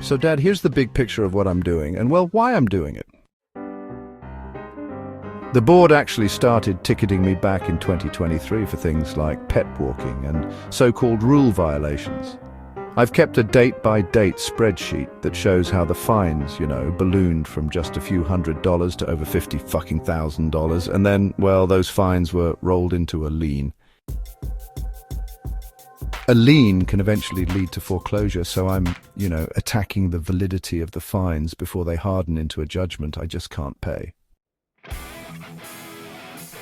So Dad, here's the big picture of what I'm doing and, well, why I'm doing it. The board actually started ticketing me back in 2023 for things like pet walking and so-called rule violations. I've kept a date-by-date spreadsheet that shows how the fines, ballooned from just a few $100s to over $50,000, and then, well, those fines were rolled into a lien. A lien can eventually lead to foreclosure, so I'm, attacking the validity of the fines before they harden into a judgment I just can't pay.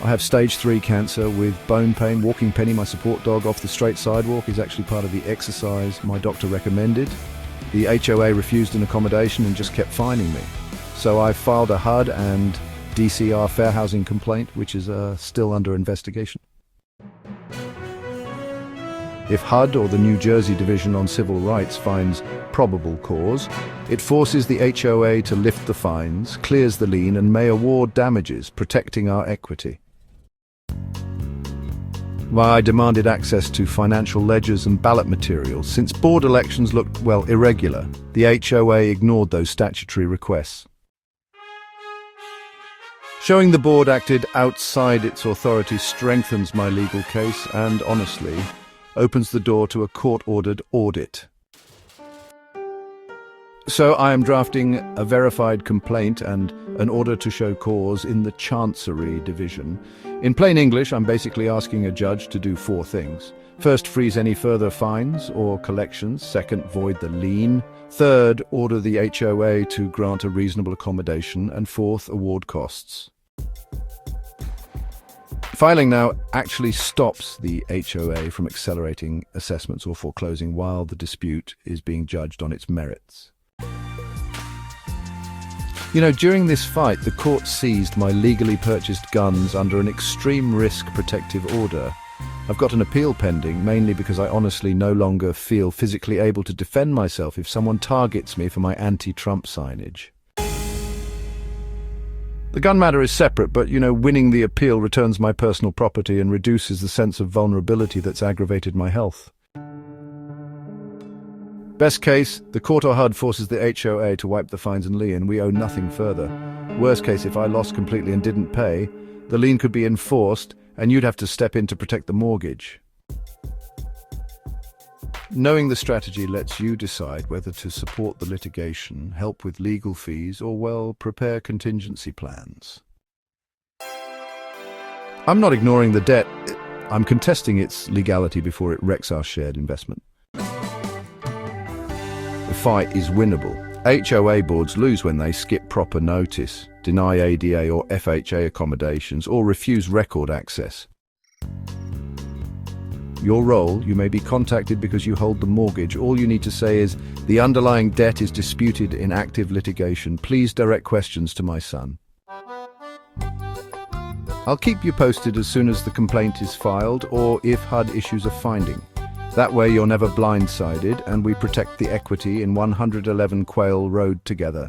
I have stage 3 cancer with bone pain. Walking Penny, my support dog, off the straight sidewalk is actually part of the exercise my doctor recommended. The HOA refused an accommodation and just kept fining me. So I filed a HUD and DCR fair housing complaint, which is still under investigation. If HUD, or the New Jersey Division on Civil Rights, finds probable cause, it forces the HOA to lift the fines, clears the lien, and may award damages, protecting our equity. Why I demanded access to financial ledgers and ballot materials. Since board elections looked, well, irregular, the HOA ignored those statutory requests. Showing the board acted outside its authority strengthens my legal case and, honestly, opens the door to a court-ordered audit. So I am drafting a verified complaint and an order to show cause in the Chancery Division. In plain English, I'm basically asking a judge to do 4 things. First, freeze any further fines or collections. Second, void the lien. Third, order the HOA to grant a reasonable accommodation. And fourth, award costs. Filing now actually stops the HOA from accelerating assessments or foreclosing while the dispute is being judged on its merits. During this fight, the court seized my legally purchased guns under an extreme risk protective order. I've got an appeal pending, mainly because I honestly no longer feel physically able to defend myself if someone targets me for my anti-Trump signage. The gun matter is separate, but, winning the appeal returns my personal property and reduces the sense of vulnerability that's aggravated my health. Best case, the court or HUD forces the HOA to wipe the fines and lien. We owe nothing further. Worst case, if I lost completely and didn't pay, the lien could be enforced and you'd have to step in to protect the mortgage. Knowing the strategy lets you decide whether to support the litigation, help with legal fees, or, well, prepare contingency plans. I'm not ignoring the debt. I'm contesting its legality before it wrecks our shared investment. The fight is winnable. HOA boards lose when they skip proper notice, deny ADA or FHA accommodations, or refuse record access. Your role, you may be contacted because you hold the mortgage. All you need to say is, the underlying debt is disputed in active litigation. Please direct questions to my son. I'll keep you posted as soon as the complaint is filed or if HUD issues a finding. That way you're never blindsided and we protect the equity in 111 Quail Road together.